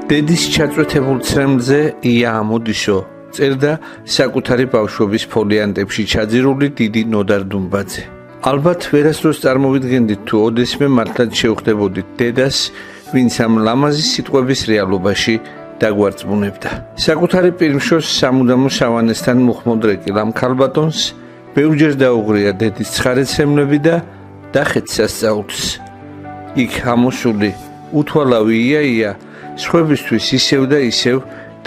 დედის ჩაწვეთებულ ცრემლზე ია ამოდიშო წერდა საკუთარი ბავშვობის ფოლიანტებში ჩაძირული დიდი ნოდარ დუმბაძე. ალბათ ვერასდროს წარმოვიდგენდით თუ ოდესმე მართლაც შევხვდებოდით დედას, ვინც ამ ლამაზი სიტყვების რეალობაში დაგვარწმუნებდა. საკუთარი პირმშოს სამუდამო სავანესთან მუხმოდრეკილ ამ ქალბატონს ბევრჯერ დაუღრია დედის ცხარეცრემლები და დახեց სასწაულს. იქ ამოსული უთვალავი ია სხვებისთვის ისევ და ისევ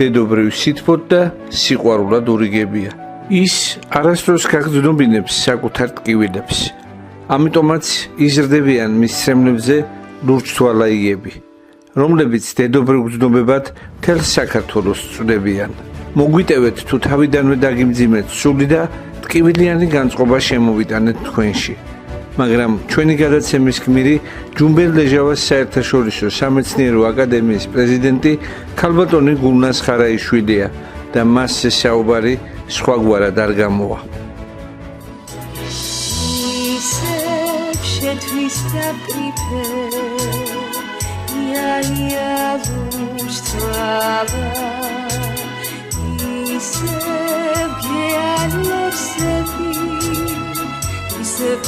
დედობრივ სითბოდ და სიყვარულად ურიგებია. ის არასდროს გაგრძნობინებს საკუთარ ტკივილებს. ამიტომაც იზრდებიან მის ცრემლებზე ლურჯთვალაიები, რომლებიც დედობრივ გრძნობებად მთელ საქართველოს წვდებიან. მოგვიტევეთ თუ თავიდანვე დაგიმძიმეთ სული და ტკივილიანი განწყობა შემოვიტანეთ თქვენში. მაგრამ ჩვენი გადაცემის გმირი ჯუმბელ ლეჟავას საერთაშორისო სამეცნიერო აკადემიის პრეზიდენტი ქალბატონი გულნაზ ხარაიშვილია და მასზე საუბარი სხვაგვარად არ გამოვა.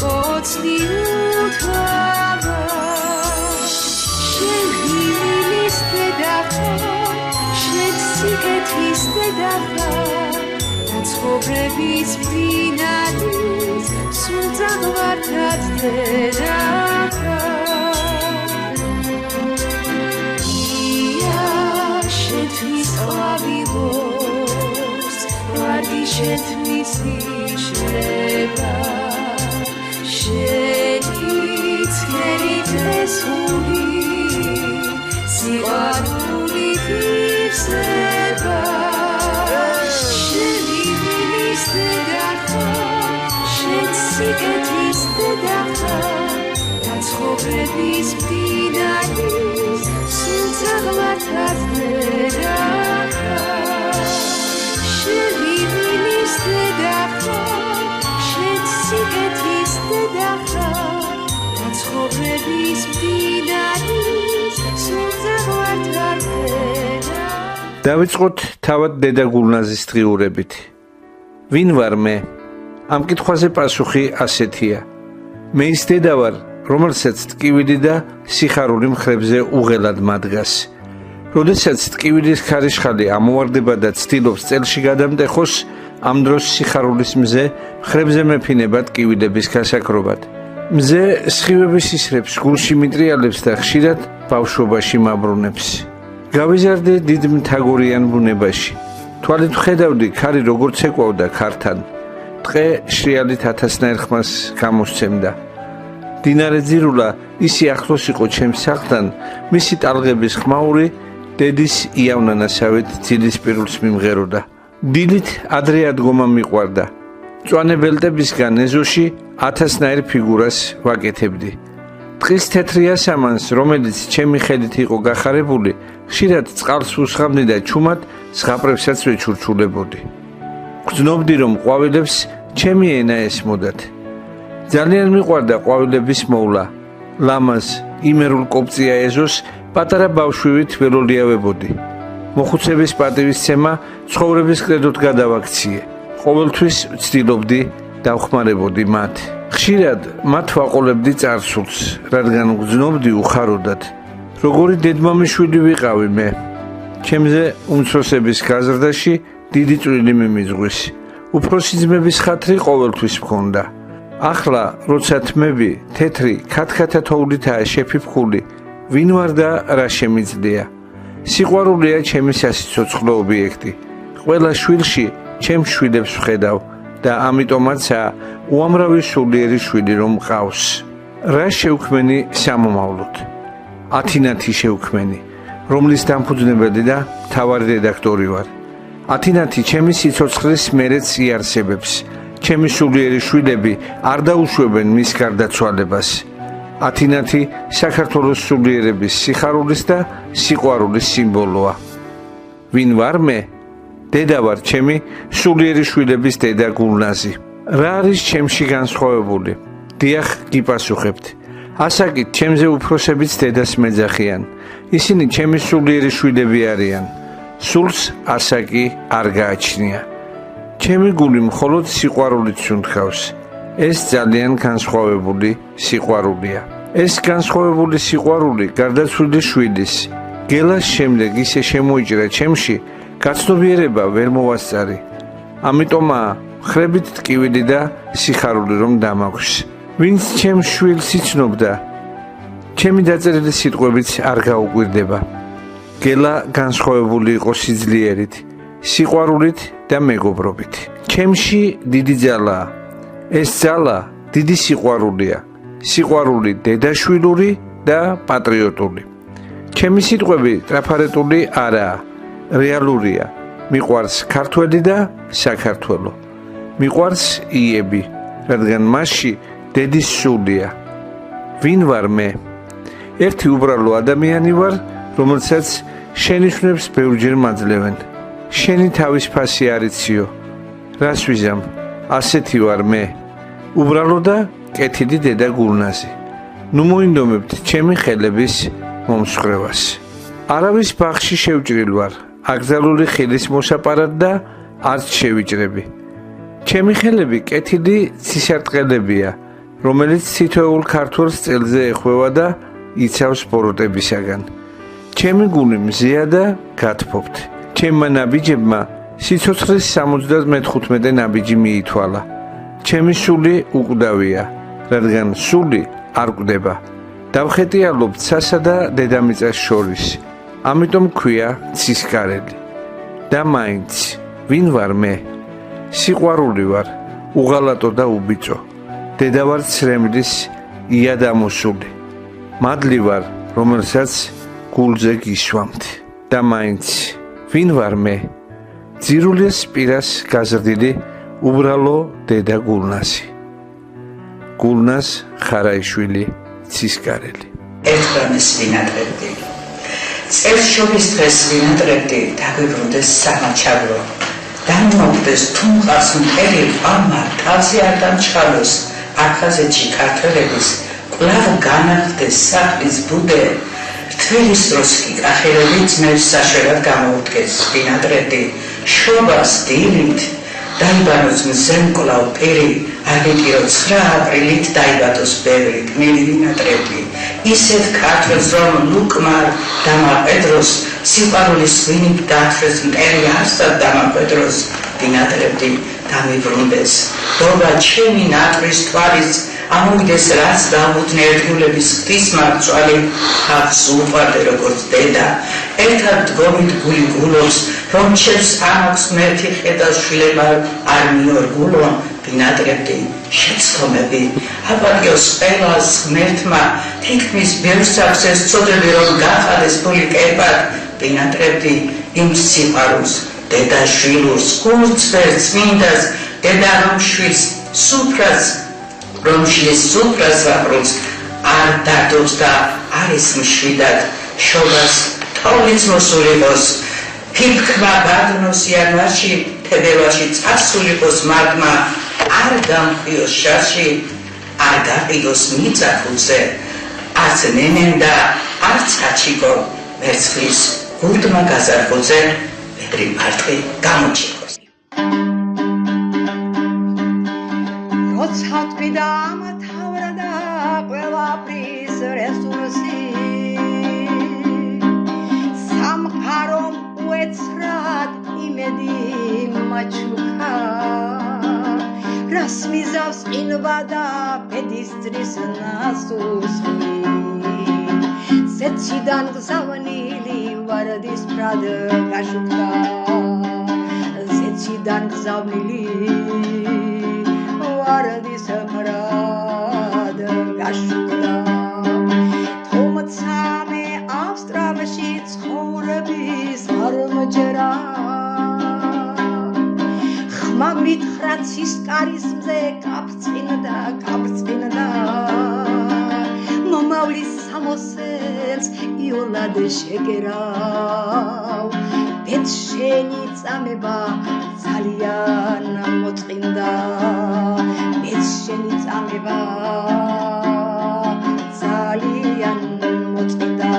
Pocni utava, shenhilis tedacha, shensiketvis tedacha, atzchobrebis vdinalis, sultan vartat tedacha. Ia shentvis avivos, vardi shentvis ishleva. Shenit kerit esuli, sivaruli tivseba. Shenivilis tedacha, shentsiketis tedacha, atzchobrebis vdinalis, sultan vartat tedacha. Shenivilis tedacha, shentsiketis tedacha, atzchobrebis vdinalis, sultan vartat tedacha. დავიწყოთ თავად დედა გულნაზის დღიურებით. ვინ ვარ მე? ამ კითხვაზე პასუხი ასეთია. მე ის დედა ვარ, რომელსაც ტკივილი და სიხარული მხრებზე უღელად მადგას. როდესაც ტკივილის ქარიშხალი ამოვარდება და ცდილობს წელში გადამტეხოს, ამ დროს სიხარულის მზე მხრებზე მეფინება ტკივილების გასაქრობად. მზე სხივების ისრებს, გულში მიტრიალებს და ხშირად ბავშვობაში მაბრუნებს. გავიზარდე დიდ მთაგორიან ბუნებაში. თვალით ვხედავდი ქარი როგორც ეკვავდა ქართან. ტყე შრიალით ათასნაირ ხმას გამოსცემდა. მდინარე ძირულა ისი ახლოს იყო ჩემს სახლთან, მისი ტალღების ხმაური დედის იავნანასავით ძილის პირულს მიმღეროდა. დილით ადრე ადგომა მიყვარდა. მწვანე ბელტებისგან ეზოში ათასნაირ ფიგურას ვაკეთებდი. ტყის თეთრი ასამანს, რომელიც ჩემი ხელით იყო გახარებული, ხშირად წყალს უსხამდი და ჩუმად ზღაპრებსაც ვეჩურჩულებოდი. გრძნობდი, რომ ყვავილებს ჩემი ენა ესმოდათ. ძალიან მიყვარდა ყვავილების მოვლა. ლამაზ, იმერულ კოპწია ეზოს პატარა ბავშვივით ველოლიავებოდი. მოხუცების პატივისცემა ცხოვრების კრედოდ გადავაქციე. ყოველთვის ვცდილობდი დავხმარებოდი მათ. ხშირად მათ ვაყოლებდი წარსულს, რადგან გრძნობდი უხაროდათ. როგორი დედმამიშვილი ვიყავი მე. ჩემზე უმცროსების გაზრდაში დიდი წვლილი მიმიძღვის. უფროსი ძმების ხათრი ყოველთვის მქონდა. ახლა, როცა თმები თეთრი ქათქათა თოვლითაა შეფიფხული, ვინ ვარ და რა შემიძლია? სიყვარულია ჩემი სასიცოცხლო ობიექტი. ყველა შვილში ჩემს შვილებს ვხედავ და ამიტომაცაა უამრავი სულიერი შვილი რომ მყავს. რა შევქმენი სამომავლოდ? ათინათი შევქმენი, რომლის დამფუძნებელი და მთავარი რედაქტორი ვარ. ათინათი ჩემი სიცოცხლის მერეც იარსებებს. ჩემი სულიერი შვილები არ დაუშვებენ მის გარდაცვალებას. ათინათი საქართველოს სულიერების სიხარულის და სიყვარულის სიმბოლოა. ვინ ვარ მე? დედა ვარ ჩემი სულიერი შვილების დედა გულნაზი. რა არის ჩემში განსხვავებული? დიახ, გიპასუხებთ. ასაკით ჩემზე უფროსებიც დედას მეძახიან. ისინი ჩემი სულიერი შვილები არიან. სულს ასაკი არ გააჩნია. ჩემი გული მხოლოდ სიყვარულით სუნთქავს. ეს ძალიან განსხვავებული სიყვარულია. ეს განსხვავებული სიყვარული გარდაცვლილი შვილის გელას შემდეგ ისე შემოიჭრა ჩემში, გაცნობიერება ვერ მოვასწარი. ამიტომაა ხრებით ტკივილი და სიხარული რომ დამაქვს. ვინც ჩემს შვილს იცნობდა, ჩემი დაწერილი სიტყვებიც არ გაუკვირდება. გელა განსხვავებული იყო სიძლიერით, სიყვარულით და მეგობრობით. ჩემში დიდი ძალაა. ეს ძალა დიდი სიყვარულია. სიყვარული დედაშვილური და პატრიოტული. ჩემი სიტყვები ტრაფარეტული არაა, რეალურია. მიყვარს ქართველი და საქართველო. მიყვარს იები, რადგან მასში დედის სულია. ვინ ვარ მე? ერთი უბრალო ადამიანი ვარ, რომელსაც შენიშვნებს ბევრჯერ მაძლევენ. შენი თავის ფასი არ იციო. რას ვიზამ? ასეთი ვარ მე. უბრალო და კეთილი დედა გულნაზი. ნუ მოინდომებთ ჩემი ხელების მომსხრევას. არავის ბაღში შევჭრილ ვარ, აკრძალული ხილის მოსაპარად და არც შევიჭრები. ჩემი ხელები კეთილი ცისარტყელებია, რომელიც თითოეულ ქართველს წელზე ეხვევა და იცავს ბოროტებისაგან. ჩემი გული მზეა და გათფობთ. ჩემმა ნაბიჯებმა სიცოცხლის 75 ნაბიჯი მიითვალა. ჩემი სული უკვდავია, რადგან სული არ კვდება. დავხეტიალობ ცასა და დედამიწას შორის. ამიტომ ქვია ცისკარელი. და მაინც ვინ ვარ მე? სიყვარული ვარ, უღალატო და უბიწო. დედა ვარ ცრემლის იადამოსული. მადლი ვარ, რომელსაც გულზე გისვამთ. და მაინც ვინ ვარ მე? ძირულის პირას გაზრდილი უბრალო დედა გულნაზი. გულნაზ ხარაიშვილი ცისკარელი. ერთგამეს ვინატრებდი. წელს შორის დღეს ვინატრებდი, დაგვიბრუნდეს სამაჩაბლო. დამიმოკვდეს თუ მყავს მტერი ყალმა, თავზე არ დამჩხალოს, აფხაზეთში ქართველების კვლავ განახდეს სახლის ბუდე. რთველის დროს კი კახელები ძმებს საშველად გამოუდგეს. ვინატრებდი, შობას დილით, დაიბანოს მზემკლავ პირი, აგიტირო 9 აპრილით დაიბადოს ბევრი გმირი ვინატრები. ისეთ ქართველს რომ ლუკმარ დამაყედროს, სიყვარულის ვინით დაახრეს მტერი არსად დამაყედროს. ვინატრებდი დამიბრუნდეს. დობა ჩემი ნატრის თვალის ამოვიდეს რაც დამუდნე ერთგულების ღვთისმარცვალი, ხალხს უყვარდე როგორც დედა. ერთად დგომით გული გულობს, რომ ჩემს ამოქს მერთი ხედავს შვილება არ მიორგულო. ვინატრებდი შეცდომები აპატიოს ყველას ღმერთმა, თითქმის ბევრს აქვს ეს წოდები რომ გახადეს ფული კერპად. ვინატრებდი იმ სიყვარულს, დედა შვილურს, გულწრფელს, წმინდას, დედა რომ შვილს სუფრას, რომ შვილს სუფრას ვაბრუნს, არ დადობს და არის მშვიდად. შობას თოვლიც მოსულიყოს, ფიფქმა ბადნოს იანვარში, თებერვალში წასულიყოს მადმა, არ დამყიოს შარში, არ გაყიდოს მიწა ქუძე, არც ნენენ და არც კაჩიკო, მერცხლის გურდმა გაზარბოძე, მეგრი მარტყი გამოჩიკოს. როცა თვიდა ამთავრა და ყველაფრის რესურსი, სამყარომ უეცრად იმედი მაჩუქა, რას მიზავს ყინვა და ბედისძრის ნასუსხი. ზეციდან გზავნილი ვარდის ფრად გაშუქდა, ზეციდან გზავნილი ვარდის ფრად გაშუქდა. თუმცა მე ავსტრალიაში ცხოვრების არ მჯერა, ხმა მითხრა ცისკარის მზე კაფრწყინდა, მომავლის სამოსელს იოლად შეგერავ, ბედ შენი წამება ძალიან მოწყინდა, ბედ შენი წამება ძალიან მოწმიდა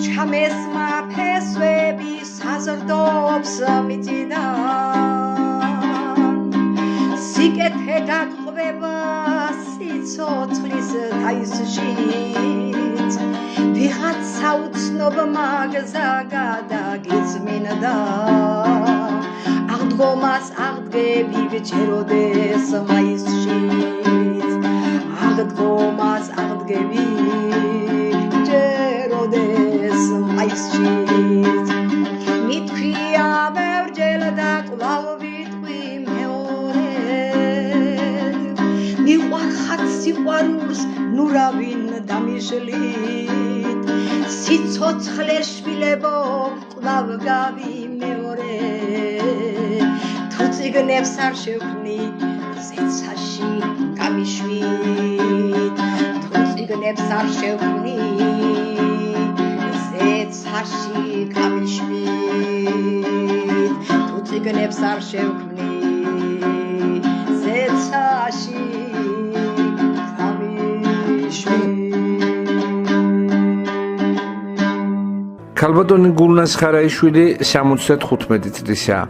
ჩამესმა ფესვები საზრდობს მიწიდან სიკეთე დაგყვება სიცოცხლის თაისშიც ვიღაცა უცნობ მაგზა გადაგიწმინდა აღდგომას აღდგები ვეჭეროდეს მაისშიც აღდგომას აღდგები ვეჭეროდეს მაისშიც მithქვია ბევრჯერ და კვლავ ვიტყვი მეორედ მიყვარ ხარ სიყვარულს ნუ რა ვინ დამიშლით სიცოცხლე შვილებო კვლავ გავიმეორე თუ წიგნებს არ შევქმნი ზეცაში გამიშვით თუ წიგნებს არ შევქმნი ზეცაში გამიშვით თუ წიგნებს არ შევქმნი ზეცაში ქალბატონი გულნაზ ხარაიშვილი 75 წლისაა.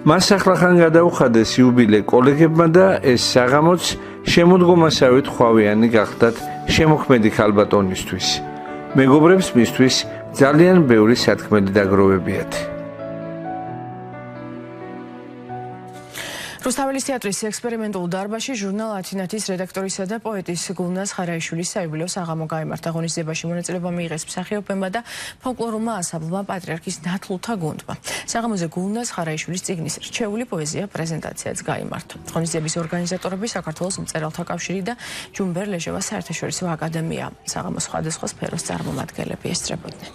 მას ახლახან გადაუხადეს იუბილე კოლეგებმა და ეს საღამოც შემოდგომასავით ხვავიანი გახდათ შემოქმედი ქალბატონისთვის. მეგობრებს მისთვის ძალიან ბევრი სათქმელი დაგროვებიათ. რუსთაველის თეატრის ექსპერიმენტულ დარბაზში ჟურნალ ათინათის რედაქტორისა და პოეტის გულნაზ ხარაიშვილის საიუბილეო საღამო გაიმართა. ღონისძიებაში მონაწილეობა მიიღეს მსახიობებმა და ფოლკლორულმა ანსამბლმა პატრიარქის ნათლულთა გუნდმა. საღამოზე გულნაზ ხარაიშვილის წიგნის რჩეული პოეზია პრეზენტაციაც გაიმართა. ღონისძიების ორგანიზატორები საქართველოს მწერალთა კავშირი და ჯუმბერ ლეჟევა საერთაშორისო აკადემია. საღამოს სხვადასხვა სფეროს წარმომადგენლები ესწრებოდნენ.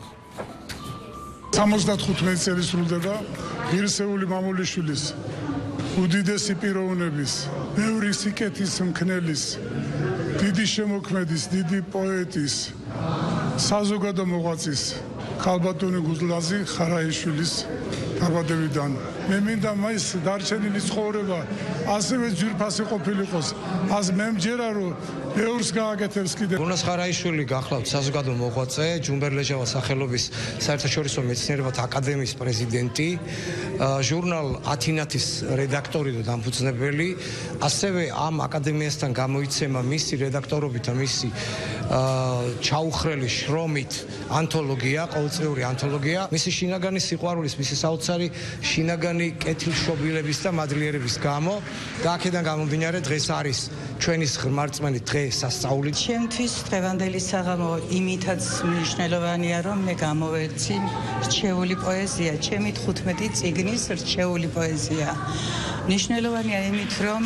75 წელი სრულდება ღირსეული მამულიშვილის უდიდესი პიროვნების, ბევრი სიკეთის მქნელის, დიდი შემოქმედის, დიდი პოეტის, საზოგადო მოღვაწის, ქალბატონი გულნაზი ხარაიშვილის დაბადებიდან. მე მინდა მას დარჩენილი ცხოვრება ასევე ძვირფასი ყოფილიყოს. მე მჯერა რომ ბევრს გააკეთებს კიდე. გულნაზ ხარაიშვილი გახლავთ საზოგადო მოღვაწე, ჯუმბერ ლეჟევა სახელობის საერთაშორისო მეცნიერებათა აკადემიის პრეზიდენტი, ჟურნალ ათინათის რედაქტორი და დამფუძნებელი, ასევე ამ აკადემიასთან გამოიცემა მისი რედაქტორობით და მისი ჩაუხრელი შრომით ანთოლოგია, ყოველწლიური ანთოლოგია, მისი შინაგანი სიყვარულის, მისი საოცარი შინაგანი კეთილშობილების და მადლიერების გამო და აქედან გამომდინარე დღეს არის ჩვენი ღრმარწმენი დღე სასწაული. ჩემთვის დღევანდელი საღამო იმითაც მნიშვნელოვანია, რომ მე გამოვერცი რჩეული პოეზია, ჩემი 15 წიგნის რჩეული პოეზია. მნიშვნელოვანია იმით, რომ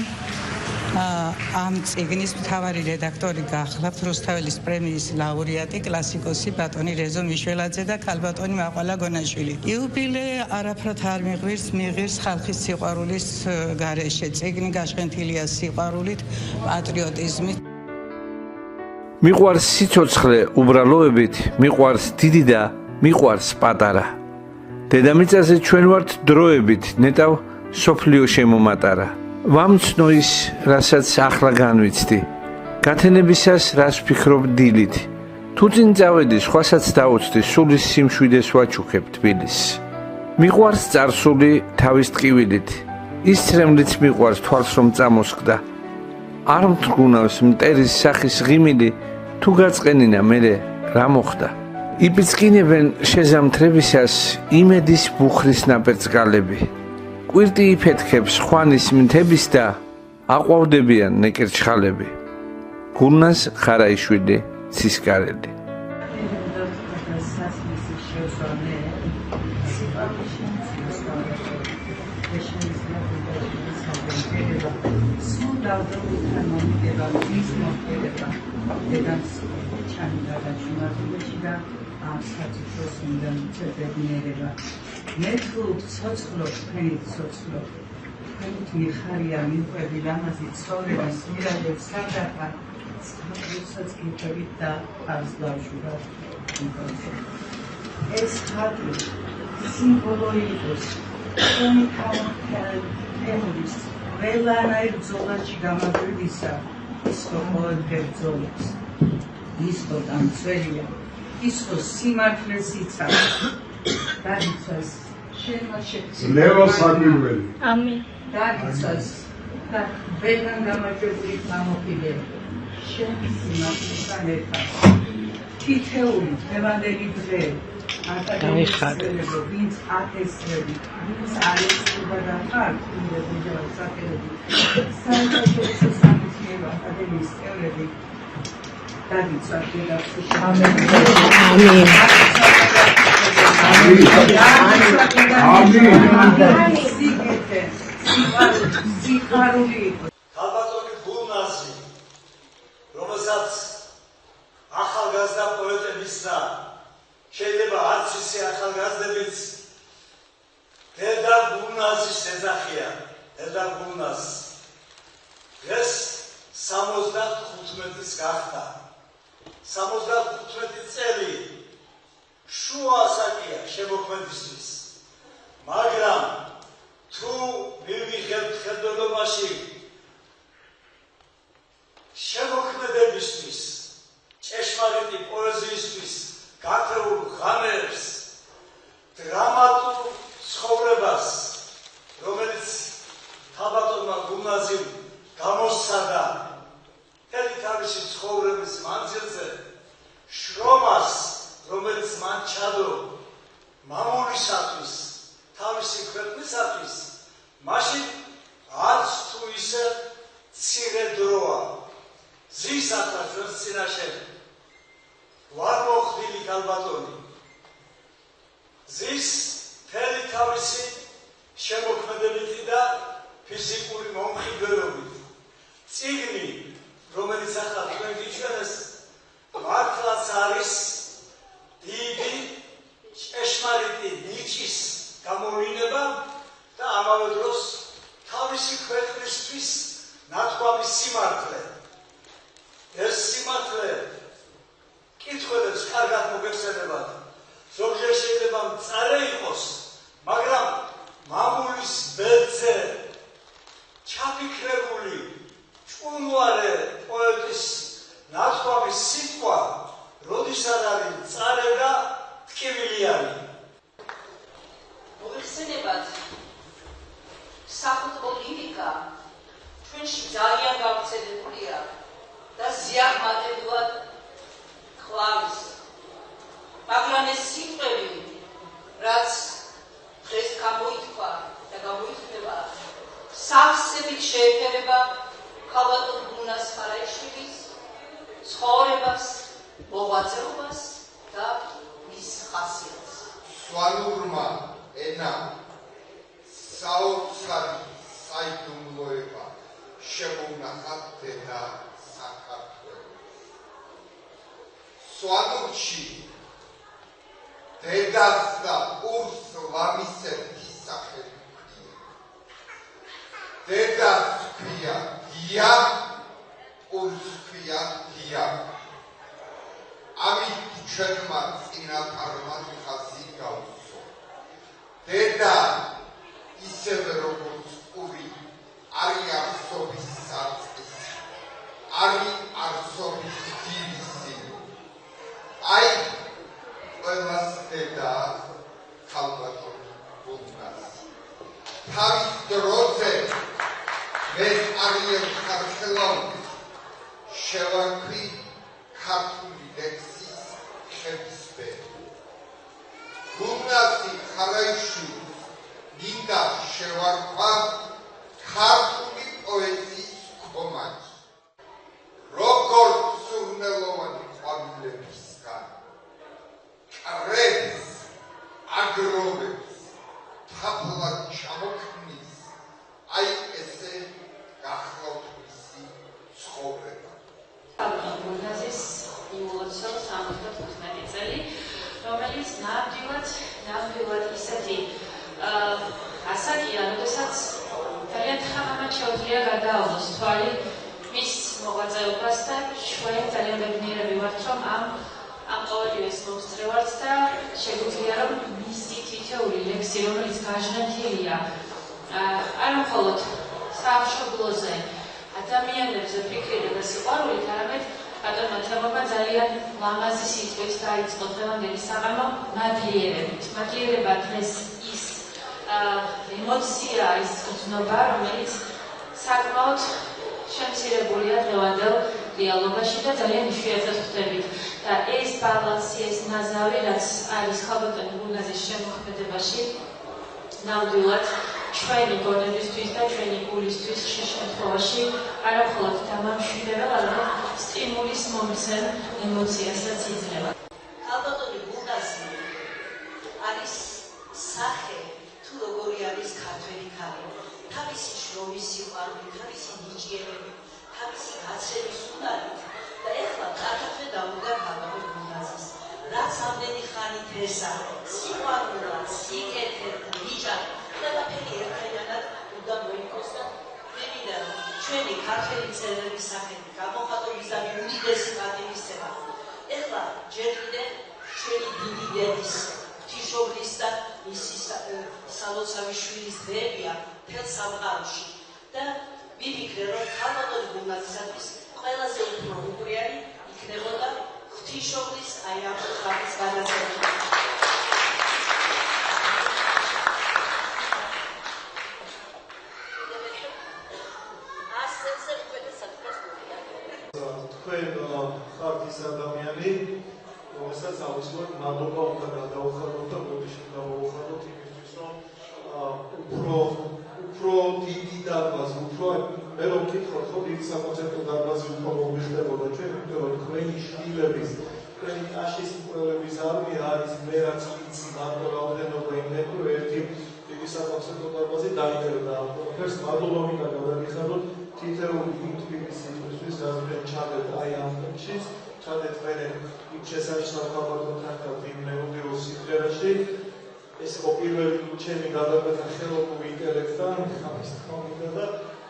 ამ წიგნის მთავარი რედაქტორი გახლავთ რუსთაველის პრემიის ლაურეატი, კლასიკოსი ბატონი რეზო მიშველაძე და ქალბატონი მაყვალა გონაშვილი. იუბილე არაფრად არ მიიღირს ხალხის სიყვარულის გარეშე. წიგნი გაშენთილია სიყვარულით, პატრიოტიზმით. მიყვარს სიცოცხლე უბრალოებით, მიყვარს დიდი და მიყვარს პატარა. დედამიწაზე ჩვენ ვართ დროებით, ნეტავ სოფლიო შემომატარა. ვამცნო ის, რასაც ახლა განვიცდი, გათენებისას რას ვფიქრობ დილით, თუ წინ წავედი სხვასაც დაუცდი, სულის სიმშვიდეს ვაჩუქებ თბილისს. მიყვარს წარსული თავის ტკივილით, ის ცრემლიც მიყვარს თვალს რომ წამოსკდა, არ მთრგუნავს მტერის სახის ღიმილი, თუ გაწყენინა მერე რა მოხდა. იპიწყინებენ შეზამთრებისას იმედის ბუხრის ნაპერწკალები, კვირტი იფეთქებს ხვანის მთების და აყვავდებიან ნეკერჩხალები. გულნაზ ხარაიშვილი ცისკარელი. მე თუ ცოცხლო, თქვენი ცოცხლო, თქვენით მიხარია მიყვები ლამაზი ცხოვრების მირადებს სადახა, სახლუსაც გიყვებით და არს დავშურათ. ეს ხატი სიმბოლო იყოს, თქვენი თემურის, ყველანაირ ბრძოლაში გამარჯვებისა ის ხო ყოველდღე ბრძოლობს, ის ხო დამცველია, ის ხო სიმართლეს იცავს. დაგიცვას შენმა ლევა საკვირველი. ამინ. დაგიცვას და ბედან გამარჯვებული გამოფიდე. შენ სიმართლესთან ერთად. თითეული დღევანდელი დღე აკადემიელებო, ვინც ათესრები, ვინც არესრება და ხარ, იმდენი სახელები, საერთაშორისო სამეცნიერო აკადემიის წევრები, დაგიცვათ დედაფლში. ამინ. ქალბატონი გულნაზი, რომელსაც ახალგაზრდა პოეტებისა შეიძლება არც ისე ახალგაზრდებიც დედა გულნაზის ეძახიან, დედა გულნაზს. დღეს 75-ის გახდა. 75 წელი შუა ასაკია შემოქმედისთვის. მაგრამ თუ მივიღებთ ხელმძღვანელობაში შემოქმედებისთვის, ჭეშმარიტი პოეზიისთვის გათეულ ღამეებს, დრამატულ ცხოვრებას, რომელიც ქალბატონმა გულნაზიმ გამოსცადა მთელი თავისი ცხოვრების მანძილზე, შრომას, რომელიც მან ჩადო მამულისათვის, თავისი ქვეყნისათვის, მაშინ არც თუ ისე მცირე დროა. ზის ახლა ჩვენს წინაშე ვარ მოხდილი ქალბატონი. ზის მთელი თავისი შემოქმედებითი და ფიზიკური მომხიბვლელობით. წიგნი, რომელიც ახლა თქვენ გიჩვენეს, მართლაც არის დიდი ჭეშმარიტი ნიჭის გამოვლინება და ამავე დროს თავისი ქვეყნისთვის ნათქვამი სიმართლე. ეს სიმართლე კითხვებს კარგად მოგეხსენებათ. ზოგჯერ შეიძლება მწარე იყოს, მაგრამ მამულის ბედზე ჩაფიქრებული ჭუნვარე პოეტის ნათქვამი სიტყვა, როდესაც არის მწარე და ტკივილიანი. მოგეხსენებათ, საფეხბურთო ლირიკა ჩვენში ძალიან გავრცელებულია და ზიაღმატებლად ყვავის. მაგრამ ეს სიტყვები, რაც დღეს გამოითქვა და გამოითქმება, სავსებით შეეფერება ქალბატონ გულნაზ ხარაიშვილის ცხოვრებას, მოღვაწეობას და მის ხასიათს. სვანურმა ენამ საოცარი საიდუმლოება შემოვნახა დედა საქართველოს. სვანურში დედას და ურს ლამისების სახელი ჰქვია. დედას ჰქვია დია, ურს ჰქვია დია. ამით ჩვენმა წინაპარმა ხაზი გაუსვა. დედა ისევე როგორც პური არის არსობის სარწყისი, არის არსობის ძირისი. აი ყველას დედა ქალბატონი გულნაზი. თავის დროზე მეს არიელ ხარხელოვანს შევარქვი ქართული ლექსის ხებისბერი. გულნაზი ხარაიშვილს მინდა შევარქვა ქართული პოეზიის ხომაჯი. როგორც სურნელოვანი ყვავილებისგან კრებს, აგროვებს, თაფლად ჩამოქმნის, აი ესე გახლავთ მისი ცხოვრება. გულნაზის იმულოცავს 75 წელი, რომელიც ნამდვილად ისეთი ასაკია, როდესაც ძალიან თხამამად შეუძლია გადაავლოს თვალი მის მოღვაწეობას და ჩვენ ძალიან მეგნიერები ვართ, რომ ამ ყოველივეს მოვსწრევართ და შეგვიძლია, რომ მისი თითეული ლექსი, რომელიც გაჟღენთილია არა მხოლოდ სამშობლოზე, ადამიანებზე ფიქრიდან და სიყვარულით, არამედ ბატონმა თემობა ძალიან ლამაზი სიტყვით დაიწყო დღევანდელი საღამო მადლიერებით. მადლიერება დღეს ის ემოცია, ის გრძნობა, რომელიც საკმაოდ შემცირებულია დღევანდელ დიალოგში და ძალიან იშვიათად ვხვდებით. და ეს ბალანსი, ეს ნაზავი, რაც არის ხალბატონ გულნაზის შემოქმედებაში, ნამდვილად ჩვენი გონებისთვის და ჩვენი გულისთვის ხშირ შემთხვევაში არა მხოლოდ დამამშვიდებელ, არამედ სტიმულის მომცემ ემოციასაც იძლევა. ხალბატონი გულნაზი არის სახე, თუ როგორი არის ქართველი ქალი. თავისი შრომის სიყვარული, თავისი ნიჭიერებით, თავისი გაცრების უნარით და ეხლა კარგად დაუდგა ხალბატონ გულნაზის. რაც ამდენი ხანით ესა სიყვარულად, სიკეთედ, ნიჭად ყველაფერი ერთიანად უნდა მოიქოს და მე მინდა რომ ჩვენი ქართველი მწერლების სახელით გამოხატვის და უდიდესი პატივისცემა ეხლა ჯერ კიდევ ჩვენი დიდი დედის ღვთისმშობლის და მისი სალოცავი შვილის დღეებია მთელ სამყაროში და მივიქრე რომ ხალბატონ გულნაზისათვის ყველაზე უფრო უყურიანი იქნებოდა ღვთისმშობლის აი ამ ხალხის განაცხადება. თქვენ ხართ ის ადამიანი, რომელსაც აუცილებლად მადლობა უნდა გადაუხადოთ და გოდიში დავუხადოთ იმისთვის, რომ უფრო დიდი დარბაზი, მე რომ ვკითხოთ, ხო დიდი საკონცერტო დარბაზი უფრო მოგვიხდებოდა ჩვენ, იმიტომ რომ თქვენი შვილების, თქვენი ტაშის მკვლელების არმია არის მე რაც ვიცი მარტო რაოდენობა იმდენი, რომ ერთი დიდი საკონცერტო დარბაზი დაიწერა და ყველას მადლობა მინდა გადაგიხადოთ თითოეული იმ თბილისისთვის, რაც ჩადეთ აი ამ პუნქტში, ჩადეთ მერე იმ შესანიშნავ ხალბატონთან ვინ მეუღიო სიმღერაში. ეს იყო პირველი ჩემი გადაკვეთა ხელოვნური ინტელექტთან, ამის თქმა უნდა და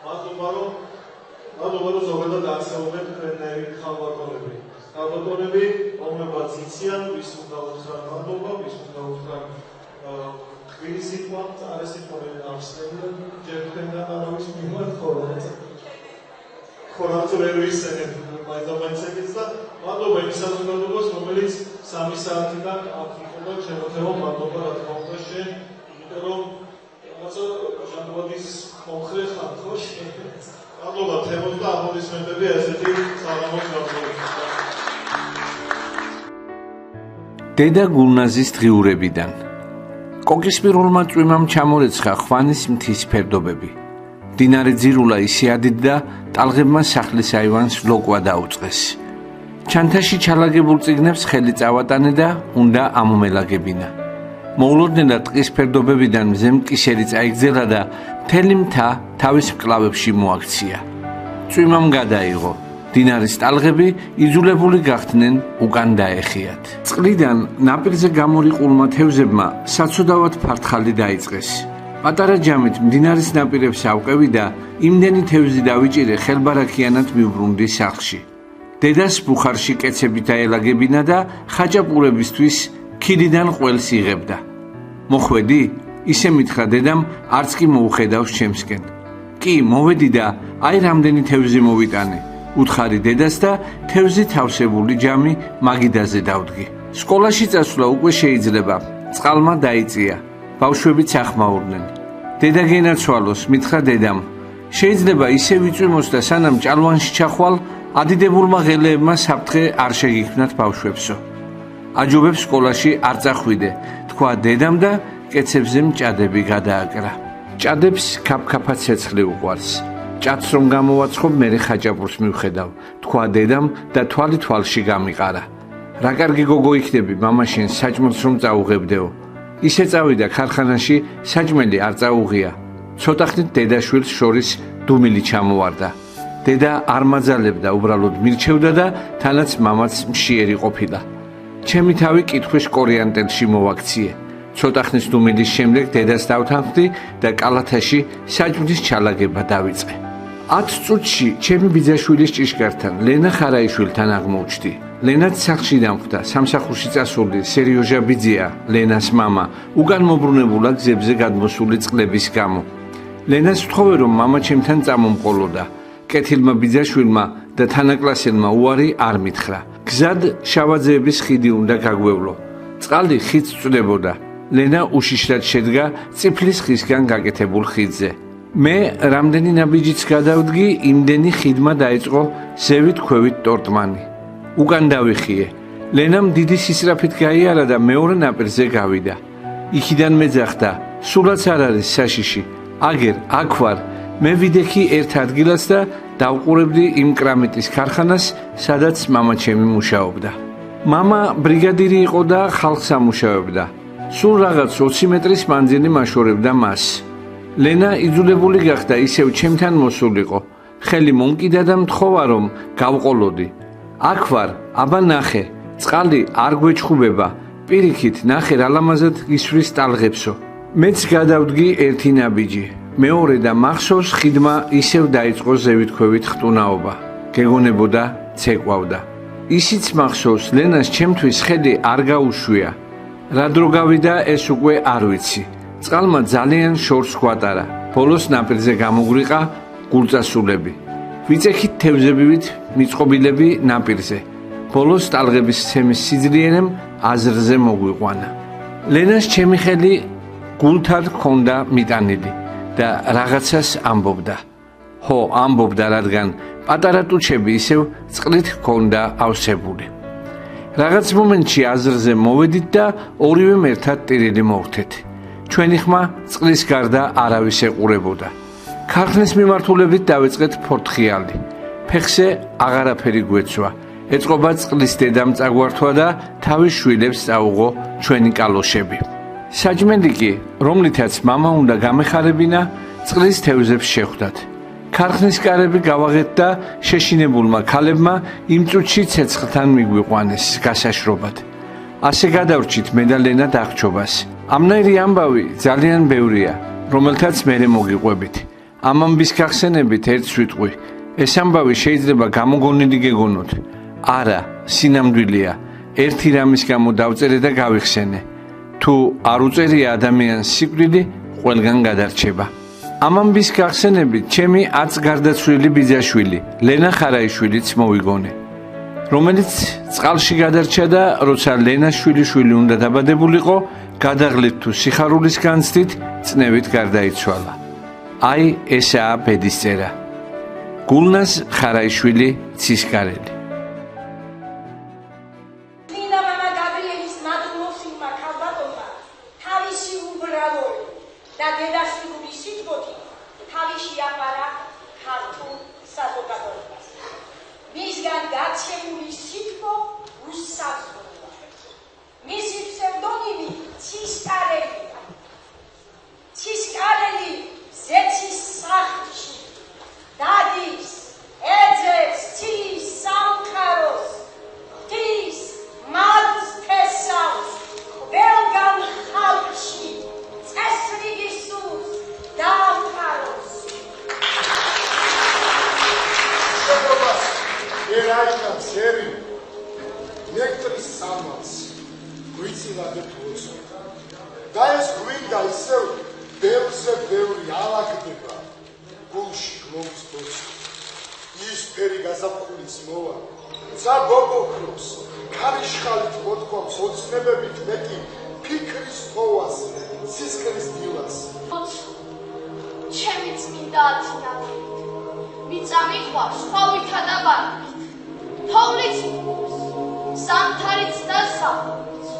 მადლობა რომ ზოგადად აქცევდნენ თქვენნაირი ხალბატონები. ხალბატონები, რომლებაც იციან, ვის უნდა უთხრან მადლობა, ვის უნდა უთხრან ღვილი სიტყვა, წარე სიტყვა მე ავსწრებია, ჯერ თქვენგან არავის მიმართ ხორაც ვერ ვისწრებ მაინც და მადლობა იმ საზოგადოებას, რომელიც 3 საათიდან აქ იყო და შემოთევა მადლობა რა თქმა უნდა შენ, იმიტომ რომ რაღაცა ჟანგბადის მომხრე ხარ ხო შენ. მადლობა თემოთ და აპლოდისმენტები ასეთი საღამოს გაგზავნით. დედა გულნაზის დღიურებიდან. კოკისპირულმა წვიმამ ჩამორეცხა ხვანის მთის ფერდობები. მდინარე ძირულა ისე ადიდდა, ტალღებმა სახლის აივანს ლოკვა დაუწყეს. ჩანთაში ჩალაგებულ წიგნებს ხელი წავატანე და უნდა ამომელაგებინა. მოულოდნელა ტყის ფერდობებიდან მზემ კისერი წაიგზელა და მთელი მთა თავის მკლავებში მოაქცია. წვიმამ გადაიღო. მდინარის ტალღები იძულებული გახდნენ უკან დაეხიათ. წყლიდან ნაპირზე გამორიყულმა თევზებმა საცოდავად ფართხალი დაიწყეს. პატარა ჯამით მდინარის ნაპირებს ავყევი და იმდენი თევზი დავიჭირე ხელბარაკიანად მივბრუნდი სახლში. დედას ბუხარში კეცები დაელაგებინა და ხაჭაპურებისთვის ქიდიდან ყველს იღებდა. მოხვედი? ისე მითხრა დედამ, არც კი მოუხედავს ჩემსკენ. კი, მოვედი და აი რამდენი თევზი მოვიტანე. უთხარი დედას და თევზი თავსებული ჯამი მაგიდაზე დავდგი. სკოლაში წასვლა უკვე შეიძლება. წყალმა დაიწია. ბავშვებიც ახმაურდნენ. დედა გენაცვალოს, მითხრა დედამ. შეიძლება ისე ვიწვიმოს და სანამ ჭალვანში ჩახვალ, ადიდებულმა ღელეებმა საფრთხე არ შეგიქმნათ ბავშვებსო. აჯობებს სკოლაში არ წახვიდე, თქვა დედამ და კეცებზე მჭადები გადააკრა. ჭადებს ქაფქაფა ცეცხლი უყვარს. ჭადს რომ გამოვაცხობ, მერე ხაჭაპურს მივხედავ, თქვა დედამ და თვალი თვალში გამიყარა. რა კარგი გოგო იქნები, მამაშენ საჭმელს რომ წაუღებდეო. ისე წავიდა ქარხანაში, საჭმელი არ წაუღია. ცოტა ხნით დედაშვილს შორის დუმილი ჩამოვარდა. დედა არ მაძალებდა, უბრალოდ მირჩევდა და თანაც მამაც მშიერი ყოფილა. ჩემი თავი კითხვის კორიანტელში მოვაქციე. ცოტა ხნის დუმილის შემდეგ დედას დავთანხმდი და კალათაში საჭმლის ჩალაგება დავიწყე. 10 წუთში ჩემი ბიძაშვილის ჭიშკართან, ლენა ხარაიშვილთან აღმოჩნდი. ლენაც სახლში დამხვდა, სამსახურში წასული სერიოჟა ბიძია, ლენას მამა, უკან მობრუნებულა გზებზე გადმოსული წყლების გამო. ლენას ვთხოვე, რომ მამა ჩემთან წამომყოლოდა. კეთილმა ბიძაშვილმა და თანაკლასელმა უარი არ მითხრა. გზად შავაძეების ხიდი უნდა გაგვევლო. წყალი ხიდს წვდებოდა. ლენა უშიშრად შედგა წიფლის ხისგან გაკეთებულ ხიდზე. მე რამდენი ნაბიჯიც გადავდგი, იმდენი ხიდმა დაიწყო ზევით ქვევით ტორტმანი. უკან დავიხიე. ლენამ დიდი სისწრაფით გაიარა და მეორე ნაპირზე გავიდა. იქიდან მეძახდა, სულაც არ არის საშიში. აგერ, აქ ვარ. მე ვიდექი ერთ ადგილას და დავყურებდი იმ კრამიტის ქარხანას, სადაც მამაჩემი მუშაობდა. მამა ბრიგადირი იყო და ხალხს ამუშავებდა. სულ რაღაც 20 მეტრის მანძილი მაშორებდა მას. ლენა იძულებული გახდა ისევ ჩემთან მოსულიყო. ხელი მომკიდა და მთხოვა რომ გავყოლოდი. აქ ვარ, აბა ნახე, წყალი არ გვეჩხუბება. პირიქით ნახე რა ლამაზად ისვრის ტალღებსო. მეც გადავდგი ერთი ნაბიჯი. მეორე და მახსოვს ხიდმა ისევ დაიწყო ზევითქვევით ხტუნაობა. გეგონებოდა ცეკვავდა. ისიც მახსოვს ლენას ჩემთვის ხედი არ გაუშვია. რა დრო გავიდა ეს უკვე არ ვიცი. წყალმა ძალიან შორს გვატარა. ბოლოს ნაპირზე გამოგვიყა გულწასულები. ვიწექით თევზებივით მიწყობილები ნაპირზე. ბოლოს ტალღების ცემის სიძლიერემ აზრზე მოგვიყვანა. ლენას ჩემი ხელი გულთან ჰქონდა მიტანილი და რაღაცას ამბობდა. ხო, ამბობდა, რადგან პატარა ტუჩები ისევ წყლით ჰქონდა ავსებული. რაღაც მომენტში აზრზე მოვედით და ორივემ ერთად ტირილი მოვხდეთ. ჩვენი ხმა წყლის გარდა არავის ეყურებოდა. ქარხნის მიმართულებით დავიწყეთ ფორთხიალი. ფეხზე აღარაფერი გვეცვა. ეწყობა წყლის დედამ წაგვართვა და თავის შვილებს წაუღო ჩვენი კალოშები. საჭმელი კი, რომლითაც მამა უნდა გამეხარებინა, წყლის თევზებს შეხვდათ. ქარხნის კარები გავაღეთ და შეშინებულმა ქალებმა იმ წუთში ცეცხლთან მიგვიყვანეს გასაშრობად. ასე გადავრჩით მე და ლენა დახჩობას. ამნაირი ამბავი ძალიან ბევრია, რომელთაც მერე მოგიყვებით. ამ ამბის გახსენებით ერთს ვიტყვი. ეს ამბავი შეიძლება გამოგონილი გეგონოთ. არა, სინამდვილეა. ერთი რამის გამო დავწერე და გავიხსენე. თუ არ უწერია ადამიანს სიკვდილი, ყველგან გადარჩება. ამ ამბის გახსენებით ჩემი 10 გარდაცვლილი ბიძაშვილი, ლენა ხარაიშვილიც მოვიგონე. რომელიც წყალში გადარჩა და როცა ლენას შვილიშვილი უნდა დაბადებულიყო, გადაღლით თუ სიხარულის განცდით წნევით გარდაიცვალა. აი ესაა ბედისწერა. გულნაზ ხარაიშვილი ცისკარელი. და დედაშვილური სიტყვით თავისი აფარა ქართულ საზოგადოებას. მისგან გაცემული სიტყვა უსაზღვროა. მისი ფსევდონიმი ცისკარელია. ცისკარელი ზეცის სახლში დადის, ეძებს ცის სამყაროს, ღვთის მადლს თესავს ყველგან ხალხში. ერაიტან სერი ნექტრის სამაც გვიცილადე თულს და ეს გვინდა ისევ ბევრზე ბევრი ალაგდება გულში გლოვის ბოჭი ის ფერი გაზაფხულის მოვა ცა გოგოქროს ქარიშხალით მოთქვამს ოცნებებით მეტი ფიქრის თოვას სისხლის დილას ჩემი წმინდა ათინა მიწამიყვარს ხვავითა და ბარბით თოვლიც სამთარიც და საფრთხით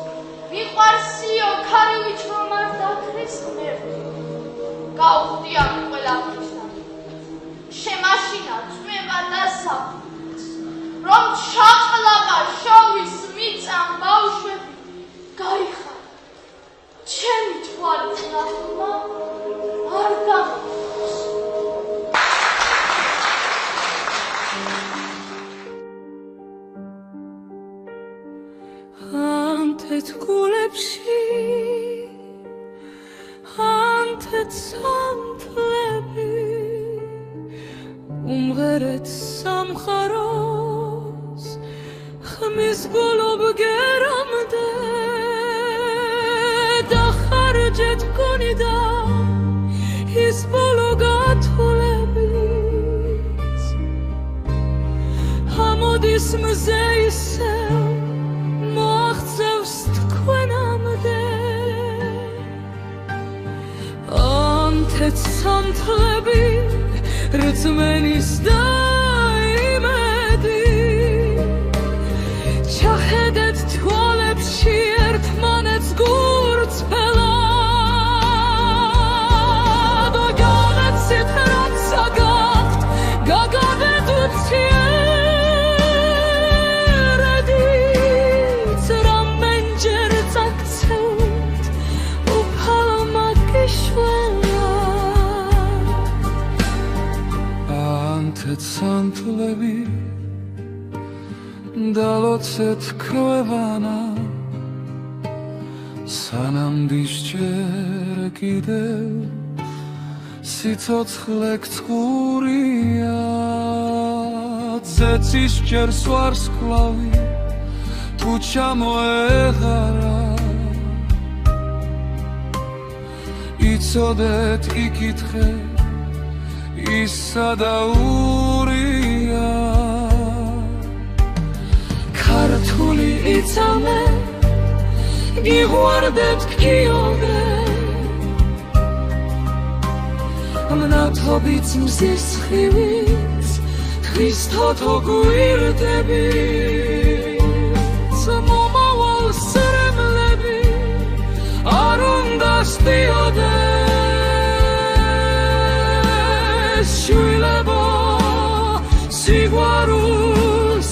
მიყვარსიო ქარივით რომ არ დაქრეს ღმერთი გავხდი ამ ყველაფრისთან შემაშინა წვევა და საფრთხით რომ ჩაყლაპა შოვის მიწამ ბავშვები გაიხარა ჩემი თვალით ნახმა არ დამოკლოს ანთეთ გულებში ანთეთ სამთლები უმღერეთ სამხაროს ხმის გულობ გერამდე და ხარჯეთ გონიდა ის ბოლო გათვლებიც მზე ისევ მოაღწევს თქვენამდე ანთეთ სანთლები რწმენის და იმედი ჩახედეთ თვალებში ერთმანეთს გურწფელად განაცით რაც აგახთ გაგავეთ ურციერედით რამენჯერ წაქცევთ უფალ მაგიშველა ანთეთ სანთლები დალოცეთ ქვევანა სანამ დისჯერ კიდევ სიცოცხლე გწყურია ძეცის ჯერს ვარსკვლავი თუ ჩამოეღარა იცოდეთ იკითხე ის სადაურია ქართული იცამე გიღვარდეთ გიოდე მნათობით მზის ხილით ქრისტოთო გვირდებით მომავალ სრემლები არ უნდა სტიოდეს შვილებო სიყვარულს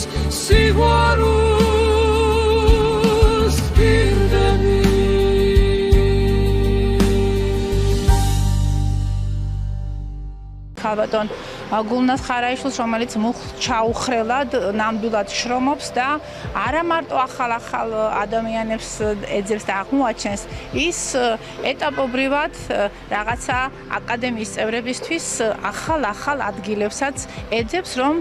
ქალბატონ გულნაზ ხარაიშვილს, რომელიც ჩაუხრელად ნამდვილად შრომობს და არა მარტო ახალ ადამიანებს ეძებს და აღმოაჩენს, ის ეტაპობრივად რაღაცა აკადემიის წევრებისთვის ახალ ადგილებსაც ეძებს, რომ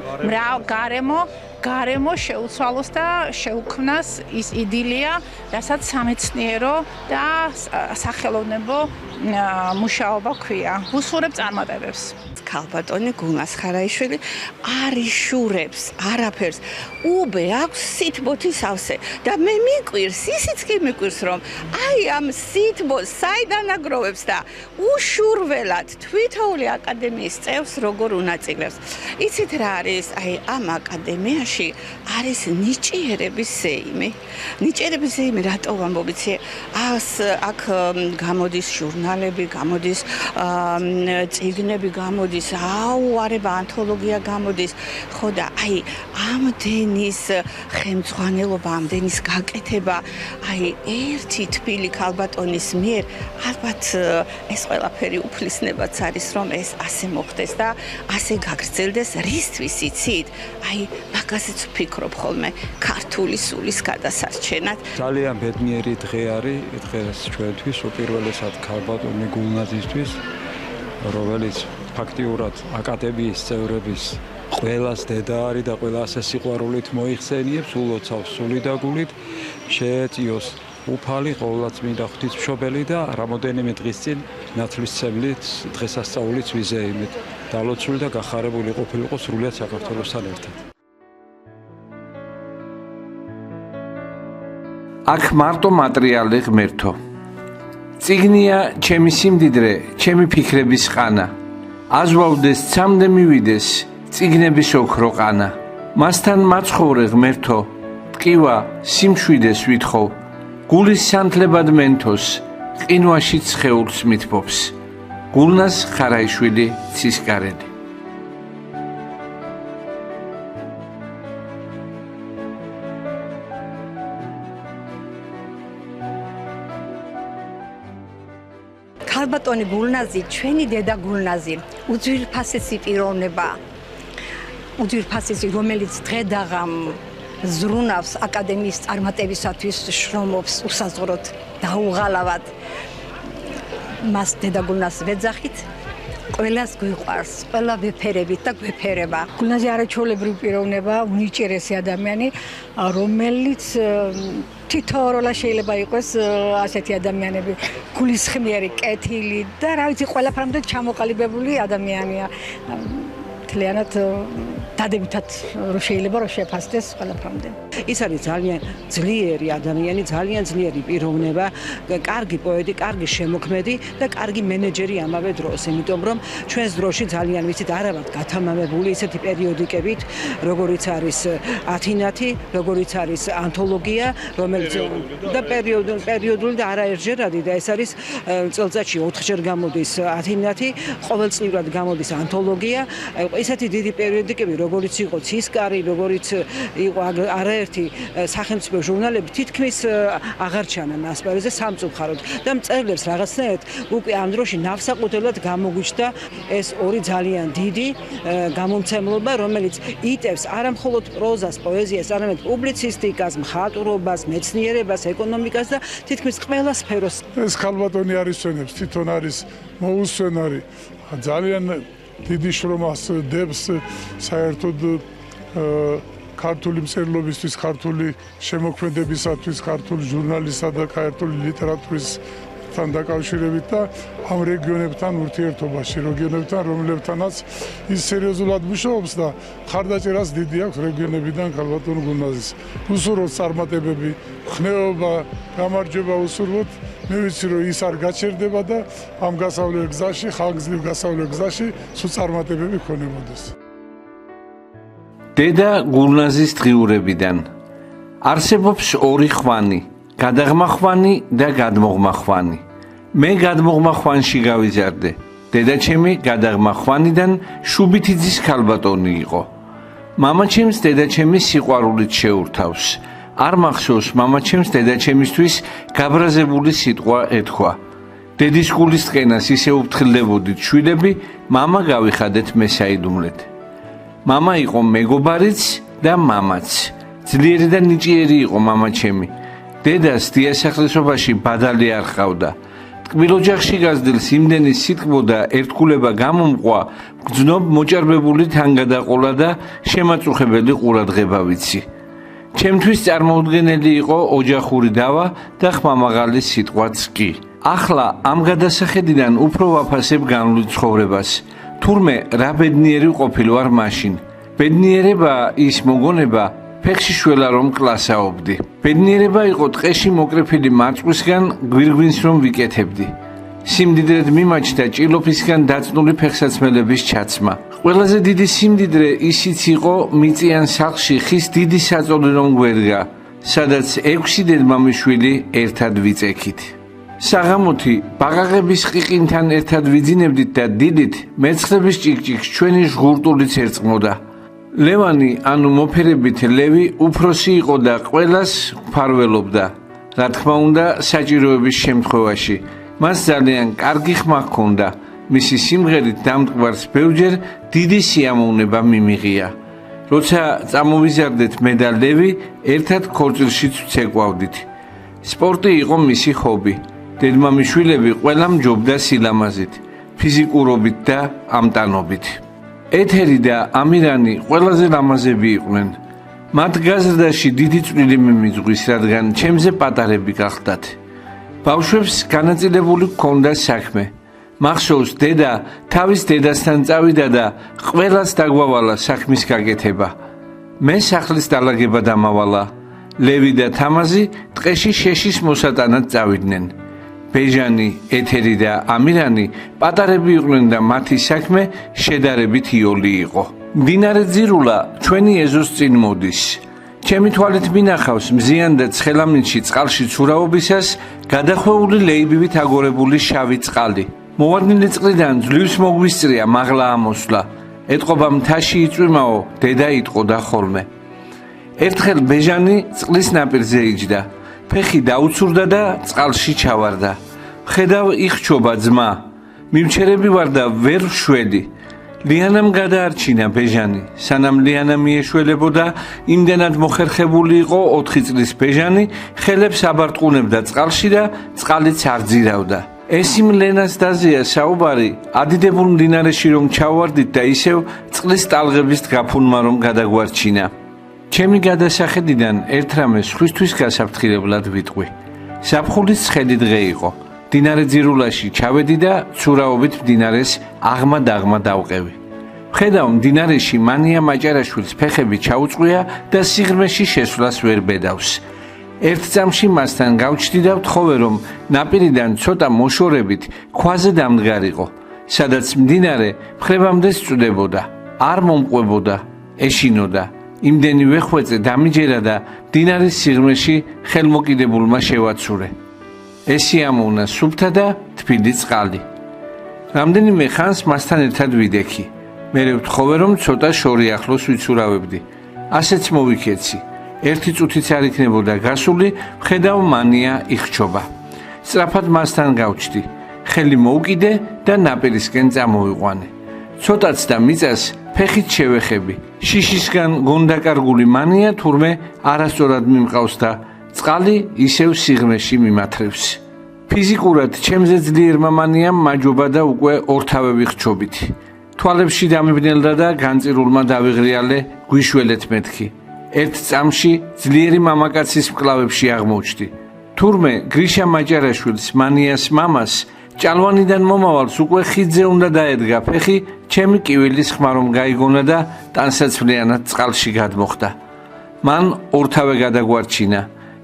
გარემო შეუცვალოს და შეუქმნას ის იდილია, რასაც სამეცნიერო და სახელოვნებო მუშაობა ქვია. უსურებ წარმატებებს. ქალბატონი გულნაზ ხარაიშვილი არ იშურებს არაფერს. უბე აქვს სითბოთის ავსე და მე მიკვირს, ისიც კი მიკვირს, რომ აი ამ სითბოს საიდან აგროვებს და უშურველად თვითოული აკადემიის წევს როგორ უნაწილებს. იცით რა არის? აი ამ აკადემიაში არის ნიჭიერების ზეიმი. ნიჭიერების ზეიმი რატო ვამბობ, იცი? აქ გამოდის ჟურნალები, გამოდის წიგნები, გამოდის აუარება ანთოლოგია გამოდის. ხო და აი ამდენის ხელმძღვანელობა, ამდენის გაკეთება, აი ერთი თბილი ქალბატონის მიერ ალბათ ეს ყველაფერი უფლისნებაც არის, რომ ეს ასე მოხდეს და ასე გაგრძელდეს. რისთვის იცით? აი მაგაზეც ვფიქრობ ხოლმე ქართული სულის გადასარჩენად. ძალიან ბედნიერი დღე არის დღეს ჩვენთვის, უპირველესად ქალბატონი გულნაზისთვის, რომელიც ფაქტიურად აკადემიის წევრების ყველას დედა არის და ყველა ასე სიყვარულით მოიხსენიებს, ულოცავს სული და გულით, შეეწიოს უფალი, ყოვლადწმინდა ღვთისმშობელი და რამოდენიმე დღის წინ ნათლისმცემლით დღესასწაულიც ვიზეიმით. დალოცული და გახარებული ყოფილიყო სრულიად საქართველოსთან ერთად. აქ მარტო მატრიალი ღმერთო. წიგნია ჩემი სიმდიდრე, ჩემი ფიქრების ყანა. აზვავდეს ცამდე მივიდეს წიგნების ოქრო ყანა. მასთან მაცხოვრე ღმერთო, ტკივა სიმშვიდეს ვითხოვ. გულის სანთლებად მენთოს, ყინვაში ცხეულს მithბობს. გულნაზ ხარაიშვილი ცისკარელი. ქალბატონი გულნაზი, ჩვენი დედა გულნაზი, უძვირფასესი პიროვნება. უძვირფასესი, რომელიც დღედაღამ ზრუნავს აკადემიის წარმატებისათვის, შრომობს უსაზღვროდ დაუღალავად. მას დედა გულნაზს ვეძახით, ყველას გვიყვარს, ყველა ვეფერებით და გვეფერება. გულნაზი არაჩვეულებრივი პიროვნება, უნიჭიერესი ადამიანი, რომელიც თითოეულა შეიძლება იყოს ასეთი ადამიანები, გულისხმიერი, კეთილი და რა ვიცი, ყველაფერამდე ჩამოყალიბებული ადამიანია. მთლიანად დადებითად შეიძლება რომ შეფასდეს ყველაფრამდე. ის არის ძალიან ძლიერი ადამიანი, ძალიან ძლიერი პიროვნება, კარგი პოეტი, კარგი შემოქმედი და კარგი მენეჯერი ამავე დროს, იმიტომ რომ ჩვენს დროში ძალიან ვიცით არა ვართ გათამამებული ისეთი პერიოდიკებით, როგორიც არის ათინათი, როგორიც არის ანთოლოგია, რომელიც და პერიოდული და არაერთჯერადი და ეს არის წელწადში 4-ჯერ გამოდის ათინათი, ყოველწლიურად გამოდის ანთოლოგია, ესეთი დიდი პერიოდიკები, როგორიც იყო ცისკარი, როგორიც იყო არაერთი სახელმწიფო ჟურნალები თითქმის აღარ ჩანან ასპარეზზე სამწუხაროდ და მწერლებს რაღაცნაირად უკვე ამ დროში ნავსაყუდებლად გამოგვიჩნდა ეს ორი ძალიან დიდი გამომცემლობა, რომელიც იტევს არა მხოლოდ პროზას, პოეზიას, არამედ პუბლიცისტიკას, მხატვრობას, მეცნიერებას, ეკონომიკას და თითქმის ყველა სფეროს. ეს ქალბატონი არის ჩვენებს, თვითონ არის მოუსვენარი, ძალიან დიდი შრომას დებს საერთოდ ქართული მწერლობისთვის, ქართული შემოქმედებისათვის, ქართული ჟურნალისა და ქართული ლიტერატურისთან დაკავშირებით და ამ რეგიონებთან ურთიერთობაში, რეგიონებთან, რომლებთანაც ის სერიოზულად მუშაობს და ხარდაჭერას დიდი აქვს რეგიონებიდან ქალბატონ გულნაზის. უსურვოთ წარმატებები, ხნეობა, გამარჯვება უსურვოთ. მე ვიცი რომ ის არ გაჩერდება და ამ გასავლელ გზაში, ხანგრძლივ გასავლელ გზაში სულ წარმატებები ქონებოდეს. დედა გულნაზის დღიურებიდან არსებობს ორი ხვანი, გადაღმა ხვანი და გადმოღმა ხვანი. მე გადმოღმა ხვანში გავიზარდე. დედაჩემი გადაღმა ხვანიდან შუბითიძის ქალბატონი იყო. მამაჩემს დედაჩემის სიყვარულით შეურთავს. არ მახსოვს მამაჩემს დედაჩემისთვის გაბრაზებული სიტყვა ეთქვა. დედის გულის ტყენას ისე უფრთხილდებოდით შვილები, მამა გავიხადეთ მე საიდუმლეთ. მამა იყო მეგობარიც და მამაც. ძლიერი და ნიჭიერი იყო მამაჩემი. დედას დიასახლისობაში ბადალი არ ჰყავდა. ტკბილ ოჯახში გაზრდილს იმდენი სიტყვა და ერთგულება გამომყვა, გრძნობ მოჭარბებული თანგადაყოლა და შემაწუხებელი ყურადღება ვიცი. ჩემთვის წარმოუდგენელი იყო ოჯახური დავა და ხმამაღალი სიტყვაც კი. ახლა ამ გადასახედიდან უფრო ვაფასებ განვლილ ცხოვრებას. თურმე რა ბედნიერი ყოფილი ვარ მაშინ. ბედნიერება ის მოგონება ფეხში შველა რომ კლასაობდი. ბედნიერება იყო ტყეში მოკრეფილი მარწყვისგან გვირგვინს რომ ვიკეთებდი. სიმდიდრედ მიმაჩნდა ჭილოფისგან დაწნული ფეხსაცმელების ჩაცმა. ყველაზე დიდი სიმდიდრე ისიც იყო მიწიან სახლში ხის დიდი საწოლი რომ გვერგა, სადაც 6 დედმამიშვილი ერთად ვიწექით. საღამოთი ბაყაყების ყიყინთან ერთად ვიძინებდით და დილით მეცხრების ჭიკჭიკს ჩვენი ჟღურტულიც ერწყმოდა. ლევანი ანუ მოფერებით ლევი უფროსი იყო და ყველას ფარველობდა. რა თქმა უნდა საჭიროების შემთხვევაში. მას ძალიან კარგი ხმა ჰქონდა. მისი სიმღერით დამტკვარს ბევრჯერ დიდი სიამოვნება მიმიღია. როცა წამოვიზარდეთ მე და ლევი, ერთად ქორწილშიც ვცეკვავდით. სპორტი იყო მისი ჰობი. დედმამიშვილები ყველა მჯობდა სილამაზით, ფიზიკურობით და ამტანობით. ეთერი და ამირანი ყველაზე ლამაზები იყვნენ. მათ გაზრდაში დიდი წვლილი მიმიძღვის, რადგან ჩემზე პატარები გახდათ. ბავშვებს განაწილებული ჰქონდა საქმე. მახსოვს დედა თავის დედასთან წავიდა და ყველას დაგვავალა საქმის გაკეთება. მე სახლის დალაგება დამავალა. ლევი და თამაზი ტყეში შეშის მოსატანად წავიდნენ. ბეჟანი, ეთერი და ამირანი პატარები იყვნენ და მათი საქმე შედარებით იოლი იყო. მდინარე ძირულა ჩვენი ეზოს წინ მოდის. ჩემი თვალით მინახავს მზიან და ცხელამინში წყალში ცურავობისას გადახვეული ლეიბივით აგორებული შავი წყალი. მოვარდნილი წყლიდან ძლივს მოგვისწრია მაღლა ამოსვლა. ეტყობა მთაში იწვიმაო, დედა იტყოდა ხოლმე. ერთხელ ბეჟანი წყლის ნაპირზე იჯდა. ფეხი დაუცურდა და წყალში ჩავარდა. ხედავ იხჩობა ძმა. მიმჩერები ვარ და ვერ ვშვედი. ლიანამ გადაარჩინა ბეჟანი. სანამ ლიანა მიეშველებოდა, იმდენად მოხერხებული იყო 4 წლის ბეჟანი, ხელებს აბარტყუნებდა წყალში და წყალიც არ ძირავდა. ეს იმ ლენას დაზეა საუბარი, ადიდებულ მდინარეში რომ ჩავარდით და ისევ წყლის ტალღების გაფუნმა რომ გადაგვარჩინა. ჩემი გადასახედიდან ერთ რამეს სხვისთვის გასაფრთხილებლად ვიტყვი. ზაფხულის ცხელი დღე იყო. მდინარე ძირულაში ჩავედი და ცურაობით მდინარეს აღმა-დაღმა დავყევი. ხედავ მდინარეში მანია მაჭარაშვილის ფეხები ჩაუწყვია და სიღრმეში შესვლას ვერ ბედავს. ერთ წამში მასთან გავჩდი და ვთხოვე, რომ ნაპირიდან ცოტა მოშორებით ქვაზე დამდგარიყო, სადაც მდინარე მხრებამდე სწვდებოდა, არ მომყვებოდა, ეშინოდა. იმდენივე ხვეწე დამიჯერა და მდინარის სიღრმეში ხელმოკიდებულმა შევაცურე. ესიამოვნა სუფთა და თბილი წყალი. რამდენიმე ხანს მასთან ერთად ვიდექი. მერე ვთხოვე, რომ ცოტა შორი ახლოს ვიცურავებდი. ასეც მოვიქეცი. ერთი წუთიც არ იქნებოდა გასული, ვხედავ მანია იხჩობა. სწრაფად მასთან გავჩდი. ხელი მოუკიდე და ნაპირისკენ წამოვიყვანე. ცოტაც და მიწას ფეხით შევეხები. შიშისგან გონდაკარგული მანია თურმე არასწორად მიმყავს და წყალი ისევ სიღრმეში მიმათრევს. ფიზიკურად ჩემზე ძლიერმა მანიამ მაჯობა და უკვე ორთავე ვიხჩობითი. თვალებში დამიბნელდა და განწირულმა დავიღრიალე გვიშველეთ მეთქი. ერთ წამში ძლიერი მამაკაცის მკლავებში აღმოჩნდი. თურმე გრიშა მაჭარაშვილის მანიას მამას ჭალვანიდან მომავალს უკვე ხიდზე უნდა დაედგა ფეხი, ჩემი კივილის ხმარომ გაიგონა და ტანსაცმლიანად წყალში გადმოხდა. მან ორთავე გადაგვარჩინა.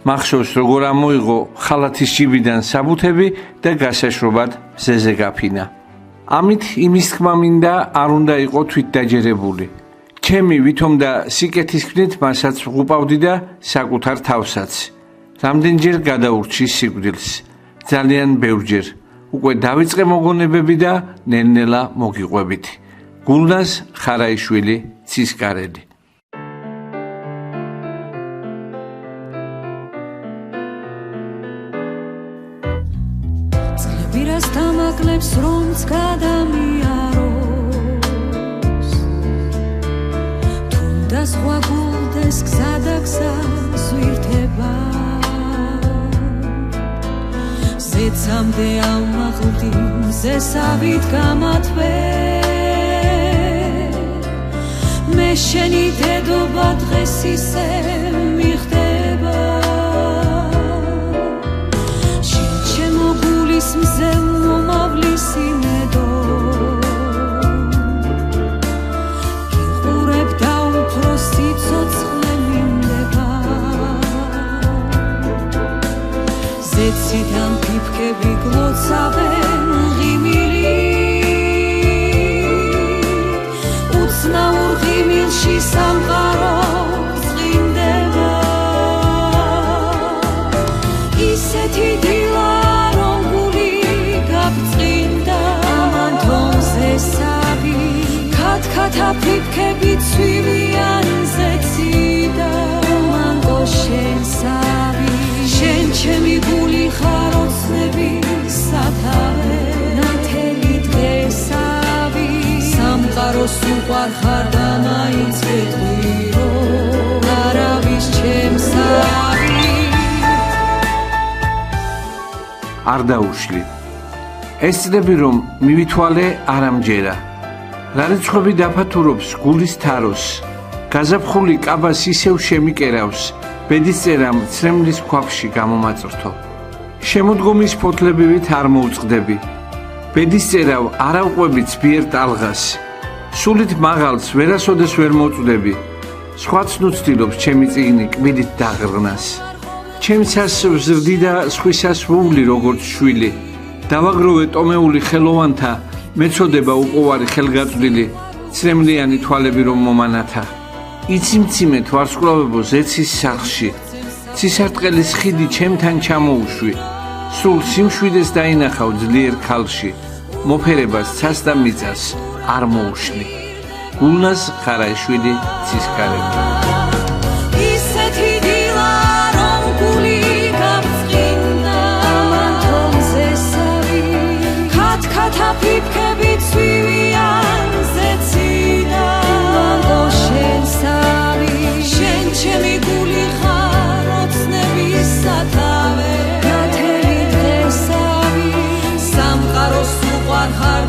მახსოვს როგორ ამოიღო ხალათის ჯიბიდან საბუთები და გასაშრობად მზეზე გაფინა. ამით იმის თქმა მინდა არ უნდა იყო თვითდაჯერებული. ჩემი ვითომ და სიკეთის ქმნით მასაც ვღუპავდი და საკუთარ თავსაც. რამდენჯერ გადაურჩი სიკვდილს. ძალიან ბევრჯერ. უკვე დავიწყე მოგონებები და ნელ-ნელა მოგიყვებით. გულნაზ ხარაიშვილი, ცისკარელი. წლებირას დამაკლებს რომც გადამიაროს თუნდა სხვა გულდეს გზა და გზა ზვირთება ზეცამდე ამაღლდი მზესავით გამათვე მე შენი დედობა დღეს ისე მიხდება შენ ჩემო გულის მზე მომავლის იმედო გიყურებ და უფრო სიცოცხლე მინდება ზეციდან ფიფქები გლოცავენ ღიმილი უცნაურ ღიმილში სამყარო ზღიმდება ისეთი დილა რომ გული გაბწყინდა ამან თომზე სავი ქათქათა ფიფქები ცვივიან ზეციდა მანდო შენ სავი შენ ჩემი გული ხარ ოცნები სათავე ნათელი დღესავი სამყაროს უყვარ ხარ და მაინც გეტყვი რომ არავის ჩემსავი არ დაუშლი. ეს წლები რომ მივითვალე არ ამჯერა. რა რიცხვები დაფათურობს გულის თაროს. გაზაფხული კაბას ისევ შემიკერავს. ბედის წერამ ცრემლის ქვაფში გამომაწრთო. შემოდგომის ფოთლებივით არ მოუწყდები. ბედის წერავ არა უყვები ძბიერ ტალღას. სულით მაღალს ვერასოდეს ვერ მოწვდები. სხვაც ნუცდილობს ჩემი წიგნი კბილით დაღრღნას. ჩემსას ვზრდი და სხვისას ვუმლი როგორც შვილი. დავაგროვე ტომეული ხელოვანთა მეწოდება უყოვარი ხელგაწვდილი. ცრემლიანი თვალები რომ მომანათა. იციმციმეთ ვარსკვლავებო ზეცის სახლში. ცისარტყელის ხიდი ჩემთან ჩამოუშვი. სულ სიმშვიდეს დაინახავ ძლიერ ქალში. მოფერებას ცას და მიწას არ მოუშლი. გულნაზ ხარაიშვილი, ცისკარელი. ისეთი დილა რომ გული გაბწყინდა ამან თომზე სავი ქათქათა ფიფქები ცვივიან ზეციდა მანდო შენ სავი შენ ჩემი გული ხარ ოცნების სათავე ნათელი დღესავი სამყაროს უყვარ ხარ